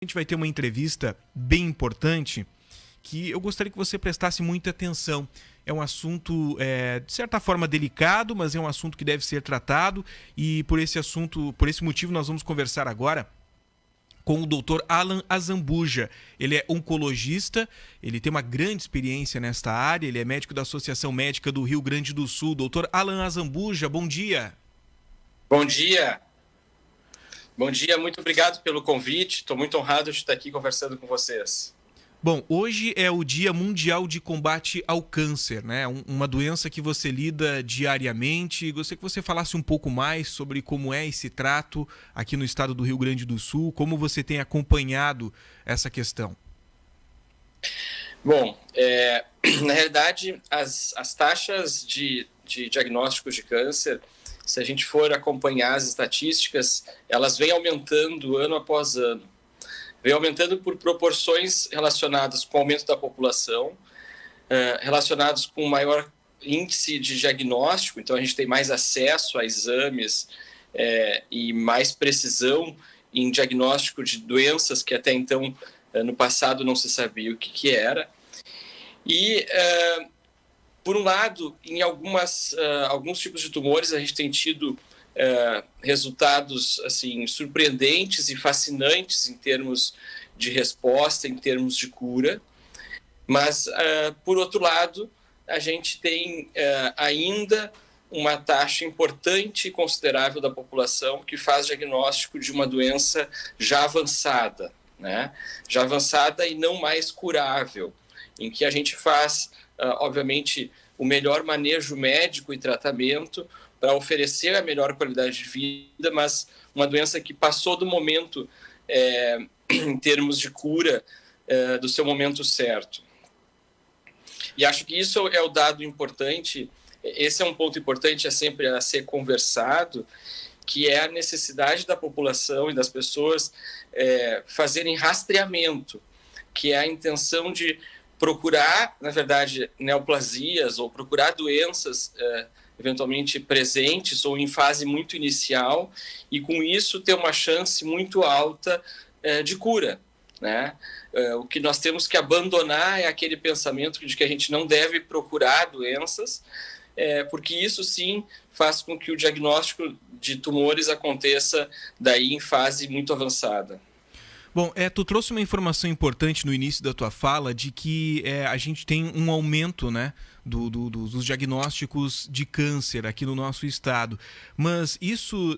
A gente vai ter uma entrevista bem importante que eu gostaria que você prestasse muita atenção. É um assunto, de certa forma, delicado, mas é um assunto que deve ser tratado e por esse motivo, nós vamos conversar agora com o Dr. Alan Azambuja. Ele é oncologista, ele tem uma grande experiência nesta área, ele é médico da Associação Médica do Rio Grande do Sul. Dr. Alan Azambuja, bom dia. Bom dia. Bom dia, muito obrigado pelo convite. Estou muito honrado de estar aqui conversando com vocês. Bom, hoje é o Dia Mundial de Combate ao Câncer, né? Uma doença que você lida diariamente. Gostaria que você falasse um pouco mais sobre como é esse trato aqui no estado do Rio Grande do Sul, como você tem acompanhado essa questão. Bom, na realidade, as taxas de diagnóstico de câncer, se a gente for acompanhar as estatísticas, elas vêm aumentando ano após ano. Vem aumentando por proporções relacionadas com o aumento da população, relacionados com maior índice de diagnóstico, então a gente tem mais acesso a exames e mais precisão em diagnóstico de doenças que até então, no passado, não se sabia o que era. E, por um lado, em alguns tipos de tumores, a gente tem tido resultados assim, surpreendentes e fascinantes em termos de resposta, em termos de cura. Mas, por outro lado, a gente tem ainda uma taxa importante e considerável da população que faz diagnóstico de uma doença já avançada, né? Já avançada e não mais curável, em que a gente faz, obviamente, o melhor manejo médico e tratamento para oferecer a melhor qualidade de vida, mas uma doença que passou do momento, em termos de cura, do seu momento certo. E acho que isso é o dado importante, esse é um ponto importante sempre a ser conversado, que é a necessidade da população e das pessoas fazerem rastreamento, que é a intenção de procurar, na verdade, neoplasias ou procurar doenças eventualmente presentes ou em fase muito inicial e, com isso, ter uma chance muito alta de cura, né? O que nós temos que abandonar é aquele pensamento de que a gente não deve procurar doenças, porque isso sim faz com que o diagnóstico de tumores aconteça daí em fase muito avançada. Bom, tu trouxe uma informação importante no início da tua fala de que a gente tem um aumento, né, dos diagnósticos de câncer aqui no nosso estado. Mas isso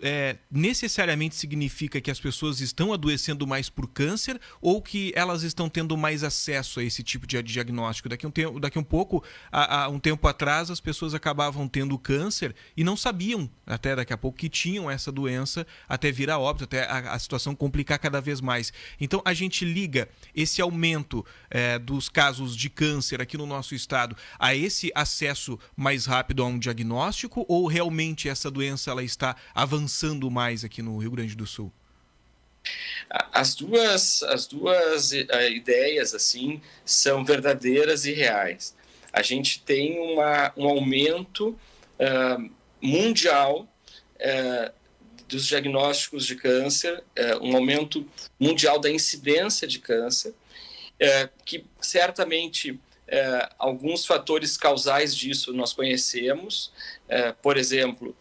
necessariamente significa que as pessoas estão adoecendo mais por câncer ou que elas estão tendo mais acesso a esse tipo de diagnóstico? Daqui um pouco, há um tempo atrás, as pessoas acabavam tendo câncer e não sabiam, até daqui a pouco, que tinham essa doença até vir a óbito, até a situação complicar cada vez mais. Então, a gente liga esse aumento dos casos de câncer aqui no nosso estado a esse acesso mais rápido a um diagnóstico ou realmente essa doença ela está avançando mais aqui no Rio Grande do Sul? As duas ideias assim são verdadeiras e reais. A gente tem um aumento mundial dos diagnósticos de câncer, um aumento mundial da incidência de câncer, que certamente alguns fatores causais disso nós conhecemos, por exemplo,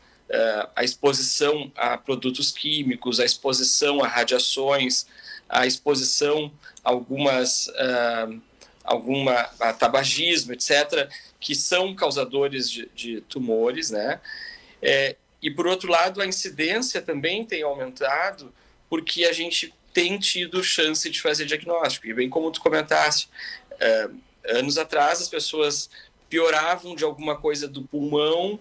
a exposição a produtos químicos, a exposição a radiações, a exposição a tabagismo, etc., que são causadores de tumores, né? E, por outro lado, a incidência também tem aumentado porque a gente tem tido chance de fazer diagnóstico. E bem como tu comentaste, anos atrás as pessoas pioravam de alguma coisa do pulmão,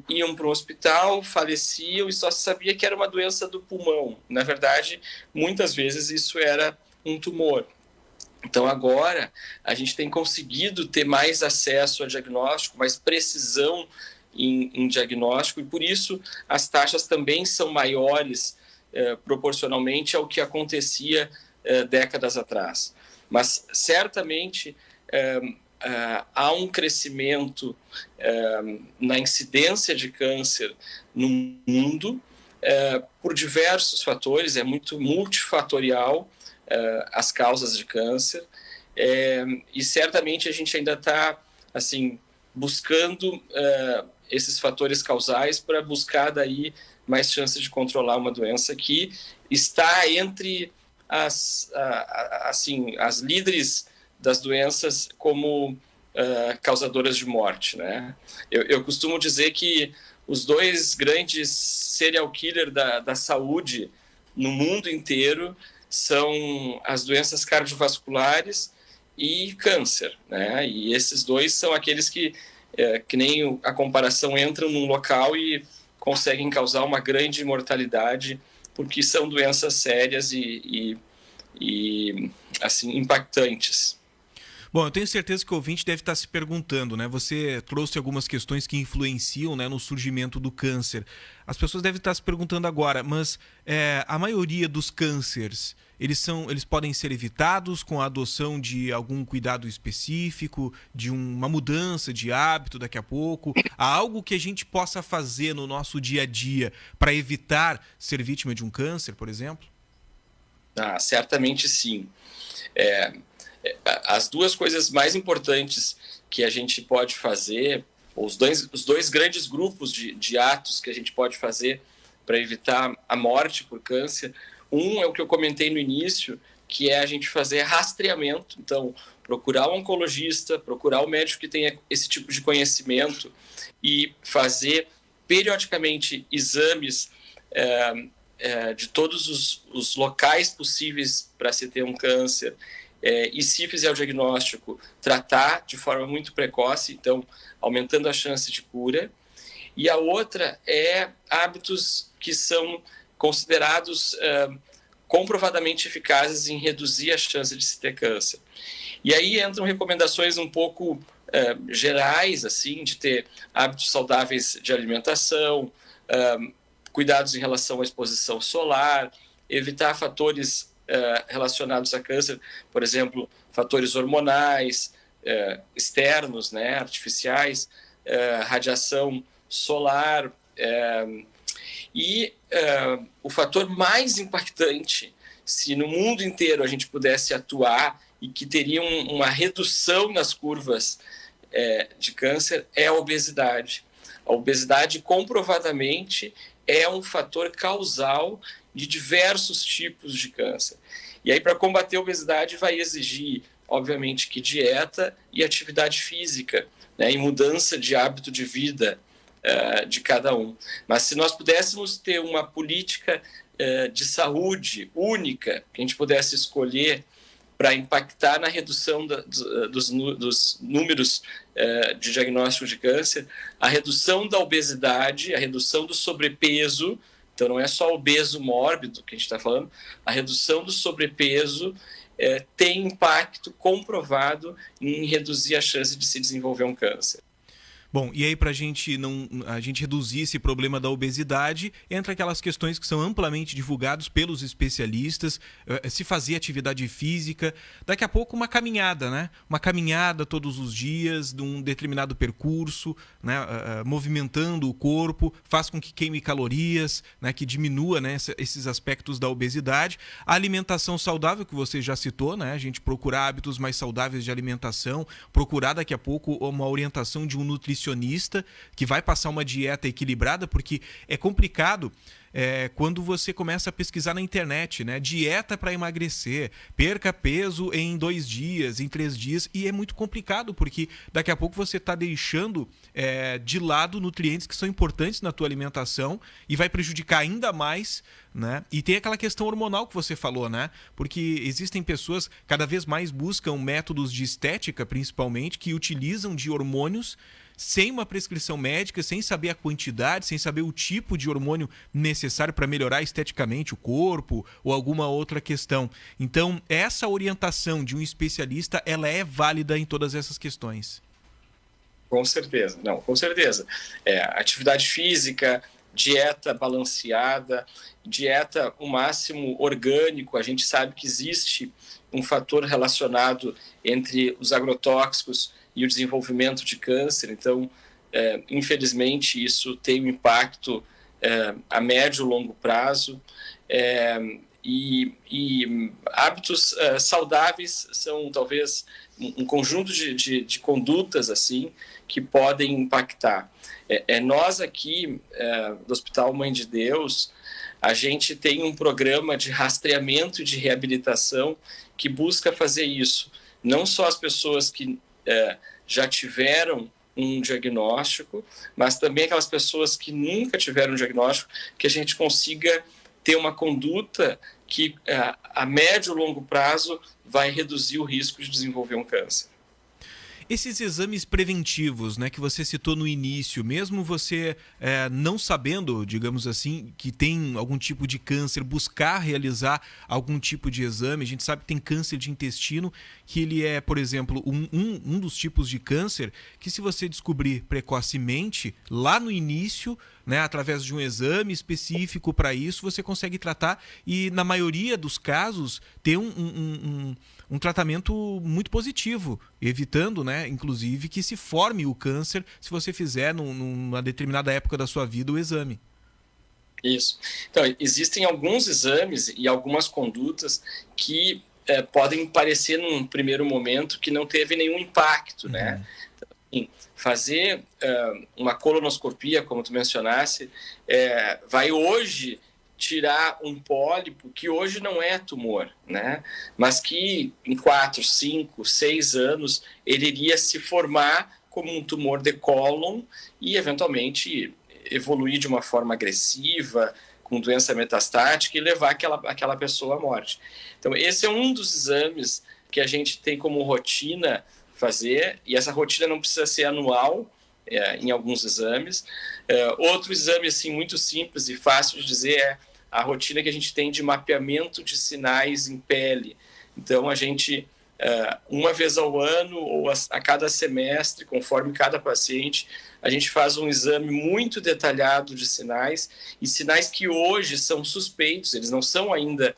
iam para um hospital, faleciam e só se sabia que era uma doença do pulmão. Na verdade, muitas vezes isso era um tumor. Então, agora, a gente tem conseguido ter mais acesso a diagnóstico, mais precisão em diagnóstico, e por isso as taxas também são maiores proporcionalmente ao que acontecia décadas atrás. Mas, certamente, há um crescimento na incidência de câncer no mundo por diversos fatores, é muito multifatorial, as causas de câncer, e certamente a gente ainda está assim, buscando esses fatores causais para buscar daí mais chances de controlar uma doença que está entre as líderes das doenças como causadoras de morte, né? Eu costumo dizer que os dois grandes serial killers da saúde no mundo inteiro são as doenças cardiovasculares e câncer, né? E esses dois são aqueles que nem a comparação, entram num local e conseguem causar uma grande mortalidade, porque são doenças sérias e assim, impactantes. Bom, eu tenho certeza que o ouvinte deve estar se perguntando, né? Você trouxe algumas questões que influenciam, né, no surgimento do câncer. As pessoas devem estar se perguntando agora, mas a maioria dos cânceres, eles podem ser evitados com a adoção de algum cuidado específico, de uma mudança de hábito daqui a pouco? Há algo que a gente possa fazer no nosso dia a dia para evitar ser vítima de um câncer, por exemplo? Certamente sim. As duas coisas mais importantes que a gente pode fazer, os dois grandes grupos de atos que a gente pode fazer para evitar a morte por câncer, um é o que eu comentei no início, que é a gente fazer rastreamento. Então, procurar um oncologista, procurar um médico que tenha esse tipo de conhecimento e fazer periodicamente exames de todos os locais possíveis para se ter um câncer. E se fizer o diagnóstico, tratar de forma muito precoce, então aumentando a chance de cura. E a outra é hábitos que são considerados comprovadamente eficazes em reduzir a chance de se ter câncer. E aí entram recomendações um pouco gerais, assim, de ter hábitos saudáveis de alimentação, cuidados em relação à exposição solar, evitar fatores relacionados a câncer, por exemplo, fatores hormonais, externos, né, artificiais, radiação solar, e o fator mais impactante, se no mundo inteiro a gente pudesse atuar e que teria uma redução nas curvas de câncer, é a obesidade. A obesidade comprovadamente é um fator causal de diversos tipos de câncer. E aí, para combater a obesidade, vai exigir, obviamente, que dieta e atividade física, né, e mudança de hábito de vida de cada um. Mas se nós pudéssemos ter uma política de saúde única, que a gente pudesse escolher para impactar na redução dos números de diagnóstico de câncer, a redução da obesidade, a redução do sobrepeso. Então, não é só obeso mórbido que a gente está falando, a redução do sobrepeso tem impacto comprovado em reduzir a chance de se desenvolver um câncer. Bom, e aí para a gente reduzir esse problema da obesidade, entra aquelas questões que são amplamente divulgadas pelos especialistas, se fazer atividade física, daqui a pouco uma caminhada, né? Uma caminhada todos os dias, de um determinado percurso, né? Movimentando o corpo, faz com que queime calorias, né? Que diminua, né? Esses aspectos da obesidade. A alimentação saudável, que você já citou, né? A gente procurar hábitos mais saudáveis de alimentação, procurar daqui a pouco uma orientação de um nutricionista que vai passar uma dieta equilibrada, porque é complicado quando você começa a pesquisar na internet, né? Dieta para emagrecer, perca peso em 2 dias, em 3 dias, e é muito complicado, porque daqui a pouco você está deixando de lado nutrientes que são importantes na tua alimentação e vai prejudicar ainda mais, né? E tem aquela questão hormonal que você falou, né? Porque existem pessoas que cada vez mais buscam métodos de estética, principalmente, que utilizam de hormônios sem uma prescrição médica, sem saber a quantidade, sem saber o tipo de hormônio necessário para melhorar esteticamente o corpo ou alguma outra questão. Então, essa orientação de um especialista, ela é válida em todas essas questões. Com certeza, não, com certeza. Atividade física, dieta balanceada, dieta o máximo orgânico. A gente sabe que existe um fator relacionado entre os agrotóxicos e o desenvolvimento de câncer. Então, infelizmente, isso tem um impacto a médio e longo prazo. E hábitos saudáveis são talvez um conjunto de condutas assim que podem impactar. Nós aqui do Hospital Mãe de Deus, a gente tem um programa de rastreamento e de reabilitação que busca fazer isso. Não só as pessoas que já tiveram um diagnóstico, mas também aquelas pessoas que nunca tiveram um diagnóstico, que a gente consiga ter uma conduta que a médio e longo prazo vai reduzir o risco de desenvolver um câncer. Esses exames preventivos, né, que você citou no início, mesmo você não sabendo, digamos assim, que tem algum tipo de câncer, buscar realizar algum tipo de exame. A gente sabe que tem câncer de intestino, que ele é, por exemplo, um dos tipos de câncer que, se você descobrir precocemente, lá no início, né, através de um exame específico para isso, você consegue tratar e, na maioria dos casos, ter um tratamento muito positivo, evitando, né, inclusive, que se forme o câncer se você fizer numa determinada época da sua vida o exame. Isso. Então, existem alguns exames e algumas condutas que podem parecer num primeiro momento que não teve nenhum impacto, né? Então, fazer uma colonoscopia, como tu mencionasse, vai hoje tirar um pólipo que hoje não é tumor, né? Mas que em 4, 5, 6 anos ele iria se formar como um tumor de cólon e eventualmente evoluir de uma forma agressiva, com doença metastática e levar aquela pessoa à morte. Então esse é um dos exames que a gente tem como rotina fazer, e essa rotina não precisa ser anual, em alguns exames. Outro exame assim, muito simples e fácil de dizer é a rotina que a gente tem de mapeamento de sinais em pele. Então, a gente, uma vez ao ano ou a cada semestre, conforme cada paciente, a gente faz um exame muito detalhado de sinais, e sinais que hoje são suspeitos, eles não são ainda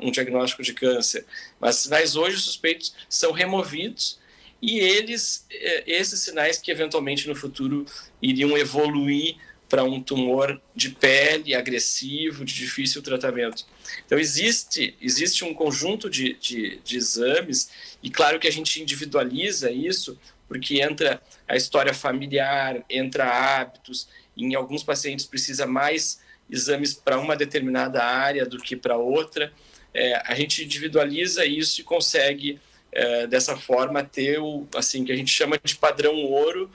um diagnóstico de câncer, mas sinais hoje suspeitos são removidos, e esses sinais que eventualmente no futuro iriam evoluir para um tumor de pele agressivo, de difícil tratamento. Então existe um conjunto de exames, e claro que a gente individualiza isso, porque entra a história familiar, entra hábitos, e em alguns pacientes precisa mais exames para uma determinada área do que para outra. A gente individualiza isso e consegue dessa forma ter o assim que a gente chama de padrão ouro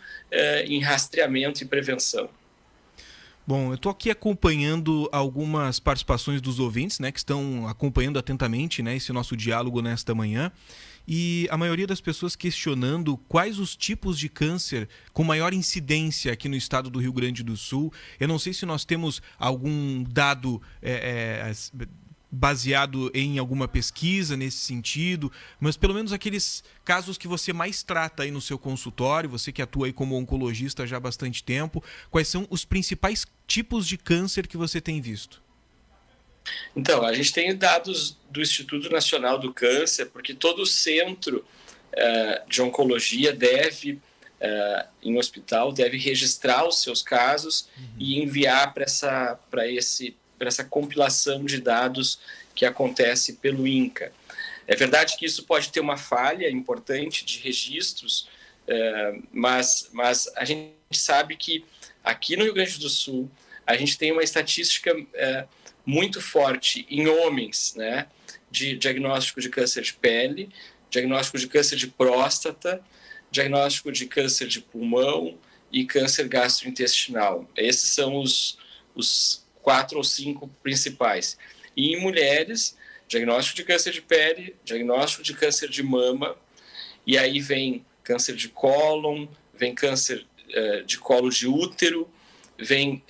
em rastreamento e prevenção. Bom, eu estou aqui acompanhando algumas participações dos ouvintes, né, que estão acompanhando atentamente, né, esse nosso diálogo nesta manhã, e a maioria das pessoas questionando quais os tipos de câncer com maior incidência aqui no estado do Rio Grande do Sul. Eu não sei se nós temos algum dado baseado em alguma pesquisa nesse sentido, mas pelo menos aqueles casos que você mais trata aí no seu consultório, você que atua aí como oncologista já há bastante tempo, quais são os principais tipos de câncer que você tem visto? Então, a gente tem dados do Instituto Nacional do Câncer, porque todo centro de oncologia deve, em hospital, deve registrar os seus casos e enviar para essa compilação de dados que acontece pelo INCA. É verdade que isso pode ter uma falha importante de registros, mas a gente sabe que aqui no Rio Grande do Sul a gente tem uma estatística muito forte em homens, né, de diagnóstico de câncer de pele, diagnóstico de câncer de próstata, diagnóstico de câncer de pulmão e câncer gastrointestinal. Esses são os 4 ou 5 principais. E em mulheres, diagnóstico de câncer de pele, diagnóstico de câncer de mama, e aí vem câncer de cólon, vem câncer de colo de útero, vem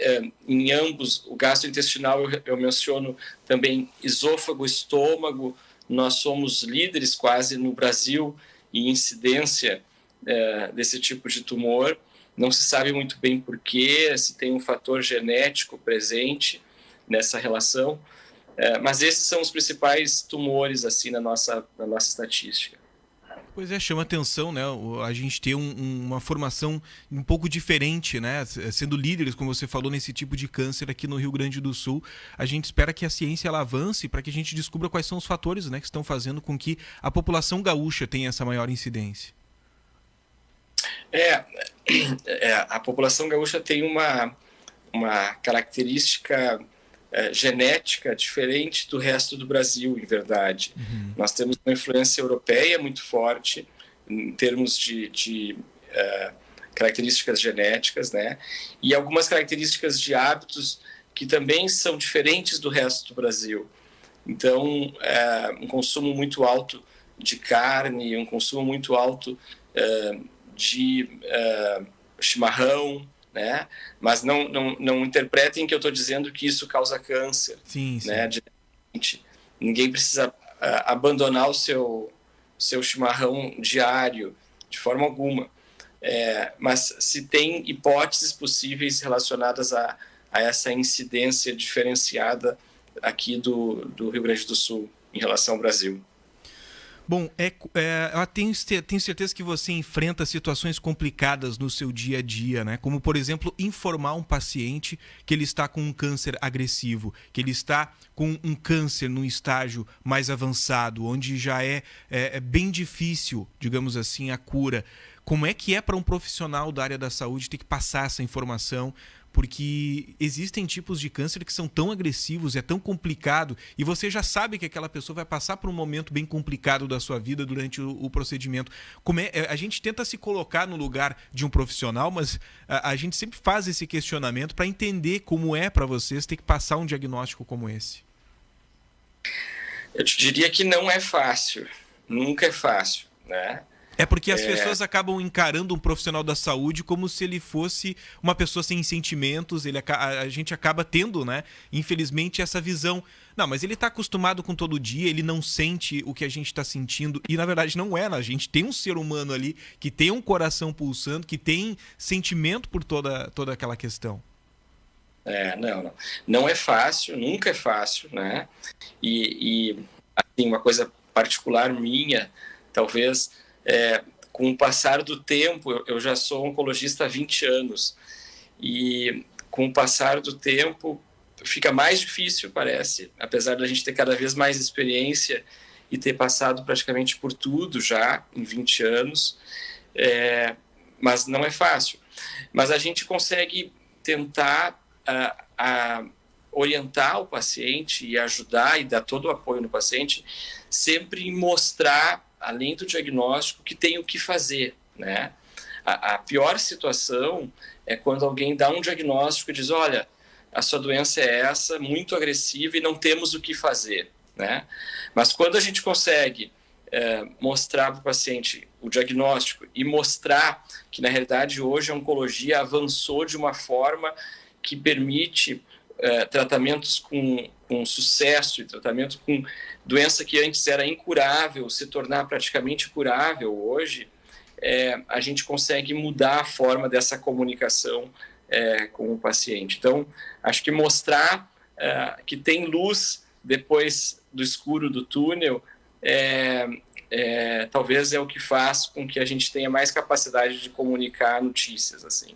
em ambos, o gastrointestinal eu menciono também esôfago, estômago. Nós somos líderes quase no Brasil em incidência desse tipo de tumor. Não se sabe muito bem porquê, se tem um fator genético presente nessa relação, mas esses são os principais tumores assim na nossa estatística. Pois é, chama atenção, né? A gente ter uma formação um pouco diferente, né? Sendo líderes, como você falou, nesse tipo de câncer aqui no Rio Grande do Sul. A gente espera que a ciência ela avance para que a gente descubra quais são os fatores, né, que estão fazendo com que a população gaúcha tenha essa maior incidência. A população gaúcha tem uma característica genética diferente do resto do Brasil, em verdade. Uhum. Nós temos uma influência europeia muito forte em termos de características genéticas, né? E algumas características de hábitos que também são diferentes do resto do Brasil. Então, um consumo muito alto de carne, um consumo muito alto de chimarrão, né? Mas não interpretem que eu estou dizendo que isso causa câncer. Sim. Né? Ninguém precisa abandonar o seu chimarrão diário, de forma alguma. Mas se tem hipóteses possíveis relacionadas a essa incidência diferenciada aqui do Rio Grande do Sul em relação ao Brasil. Bom, eu tenho certeza que você enfrenta situações complicadas no seu dia a dia, né? Como, por exemplo, informar um paciente que ele está com um câncer agressivo, que ele está com um câncer num estágio mais avançado, onde já é bem difícil, digamos assim, a cura. Como é que é para um profissional da área da saúde ter que passar essa informação? Porque existem tipos de câncer que são tão agressivos, é tão complicado, e você já sabe que aquela pessoa vai passar por um momento bem complicado da sua vida durante o procedimento. A gente tenta se colocar no lugar de um profissional, mas a gente sempre faz esse questionamento para entender como é para vocês ter que passar um diagnóstico como esse. Eu te diria que não é fácil, nunca é fácil, né? É porque as pessoas acabam encarando um profissional da saúde como se ele fosse uma pessoa sem sentimentos. A gente acaba tendo, né, infelizmente, essa visão. Não, mas ele está acostumado com todo dia, ele não sente o que a gente está sentindo. E, na verdade, não é. A gente tem um ser humano ali que tem um coração pulsando, que tem sentimento por toda aquela questão. Não é fácil, nunca é fácil, né? E assim, uma coisa particular minha, talvez... com o passar do tempo, eu já sou oncologista há 20 anos, e com o passar do tempo fica mais difícil, parece, apesar da gente ter cada vez mais experiência e ter passado praticamente por tudo já em 20 anos, mas não é fácil. Mas a gente consegue tentar orientar o paciente e ajudar e dar todo o apoio no paciente, sempre mostrar, além do diagnóstico, que tem o que fazer, né? A pior situação é quando alguém dá um diagnóstico e diz, olha, a sua doença é essa, muito agressiva e não temos o que fazer, né? Mas quando a gente consegue mostrar para o paciente o diagnóstico e mostrar que, na realidade, hoje a oncologia avançou de uma forma que permite tratamentos com sucesso e tratamento com doença que antes era incurável, se tornar praticamente curável hoje, a gente consegue mudar a forma dessa comunicação com o paciente. Então, acho que mostrar que tem luz depois do escuro do túnel talvez é o que faz com que a gente tenha mais capacidade de comunicar notícias, assim.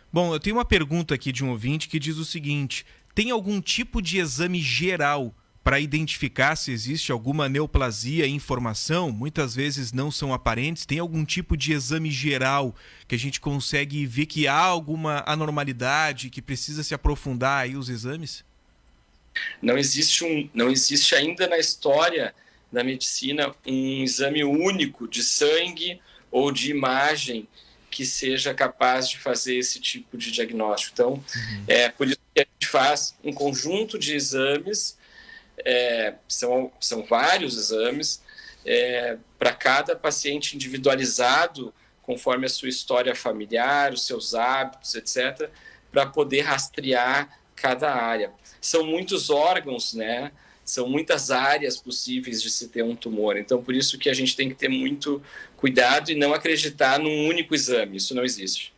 Bom, eu tenho uma pergunta aqui de um ouvinte que diz o seguinte: tem algum tipo de exame geral para identificar se existe alguma neoplasia em formação? Muitas vezes não são aparentes. Tem algum tipo de exame geral que a gente consegue ver que há alguma anormalidade, que precisa se aprofundar aí os exames? Não existe ainda na história da medicina um exame único de sangue ou de imagem que seja capaz de fazer esse tipo de diagnóstico. Então, por isso que a gente faz um conjunto de exames, são vários exames, para cada paciente individualizado, conforme a sua história familiar, os seus hábitos, etc., para poder rastrear cada área. São muitos órgãos, né? São muitas áreas possíveis de se ter um tumor. Então, por isso que a gente tem que ter muito cuidado e não acreditar num único exame. Isso não existe.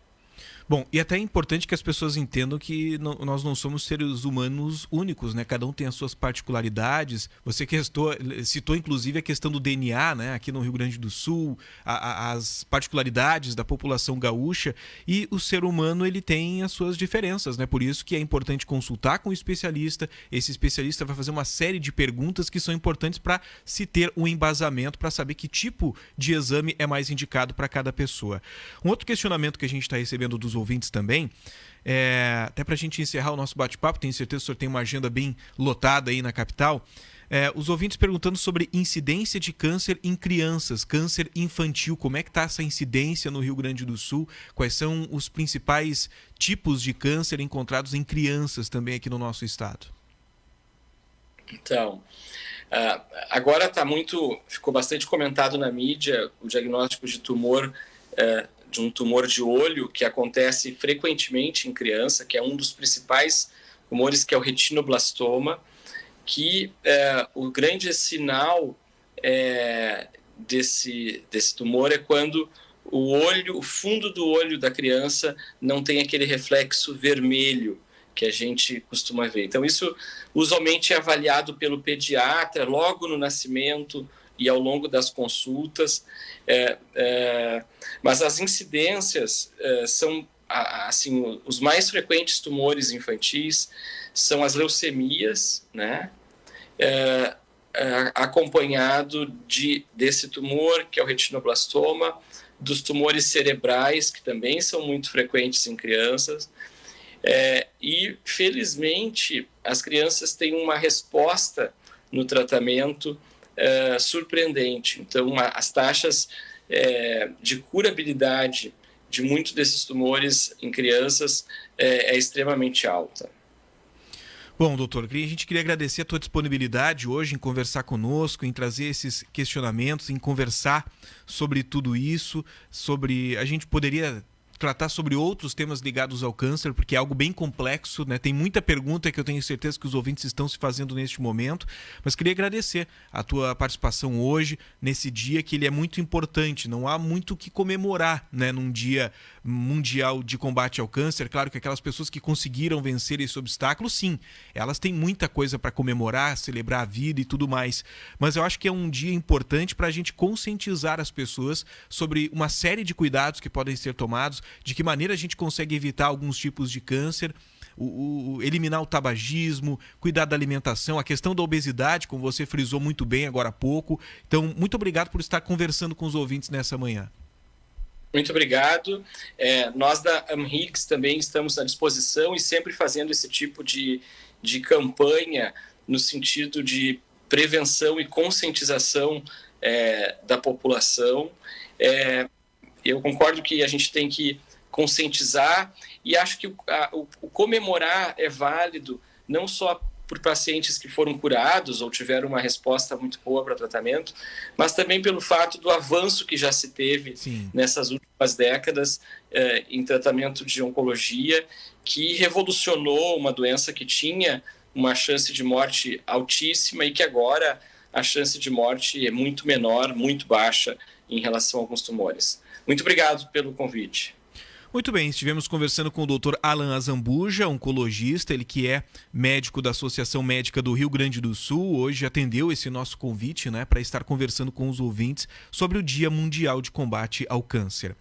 Bom, e até é importante que as pessoas entendam que nós não somos seres humanos únicos, né? Cada um tem as suas particularidades. Você citou inclusive a questão do DNA, né? Aqui no Rio Grande do Sul, as particularidades da população gaúcha, e o ser humano ele tem as suas diferenças, né? Por isso que é importante consultar com o especialista. Esse especialista vai fazer uma série de perguntas que são importantes para se ter um embasamento, para saber que tipo de exame é mais indicado para cada pessoa. Um outro questionamento que a gente está recebendo dos ouvintes também, até para a gente encerrar o nosso bate-papo, tenho certeza que o senhor tem uma agenda bem lotada aí na capital, os ouvintes perguntando sobre incidência de câncer em crianças, câncer infantil, como é que está essa incidência no Rio Grande do Sul, quais são os principais tipos de câncer encontrados em crianças também aqui no nosso estado? Então, agora ficou bastante comentado na mídia o diagnóstico de de um tumor de olho que acontece frequentemente em criança, que é um dos principais tumores, que é o retinoblastoma, que o grande sinal desse tumor é quando o fundo do olho da criança não tem aquele reflexo vermelho que a gente costuma ver. Então, isso usualmente é avaliado pelo pediatra logo no nascimento e ao longo das consultas, mas as incidências são, assim, os mais frequentes tumores infantis são as leucemias, né? Acompanhado desse tumor, que é o retinoblastoma, dos tumores cerebrais, que também são muito frequentes em crianças, e, felizmente, as crianças têm uma resposta no tratamento surpreendente. Então, as taxas de curabilidade de muitos desses tumores em crianças é extremamente alta. Bom, doutor, a gente queria agradecer a tua disponibilidade hoje em conversar conosco, em trazer esses questionamentos, em conversar sobre tudo isso, a gente poderia tratar sobre outros temas ligados ao câncer, porque é algo bem complexo, né? Tem muita pergunta que eu tenho certeza que os ouvintes estão se fazendo neste momento, mas queria agradecer a tua participação hoje, nesse dia que ele é muito importante. Não há muito o que comemorar, né, num dia mundial de combate ao câncer. Claro que aquelas pessoas que conseguiram vencer esse obstáculo, sim, elas têm muita coisa para comemorar, celebrar a vida e tudo mais, mas eu acho que é um dia importante para a gente conscientizar as pessoas sobre uma série de cuidados que podem ser tomados, de que maneira a gente consegue evitar alguns tipos de câncer, eliminar o tabagismo, cuidar da alimentação, a questão da obesidade, como você frisou muito bem agora há pouco. Então, muito obrigado por estar conversando com os ouvintes nessa manhã. Muito obrigado. Nós da AmHIGS também estamos à disposição e sempre fazendo esse tipo de campanha no sentido de prevenção e conscientização da população. Eu concordo que a gente tem que conscientizar e acho que o comemorar é válido não só por pacientes que foram curados ou tiveram uma resposta muito boa para o tratamento, mas também pelo fato do avanço que já se teve nessas últimas décadas em tratamento de oncologia, que revolucionou uma doença que tinha uma chance de morte altíssima e que agora a chance de morte é muito menor, muito baixa em relação a alguns tumores. Muito obrigado pelo convite. Muito bem, estivemos conversando com o Dr. Alan Azambuja, oncologista, ele que é médico da Associação Médica do Rio Grande do Sul. Hoje atendeu esse nosso convite, né, para estar conversando com os ouvintes sobre o Dia Mundial de Combate ao Câncer.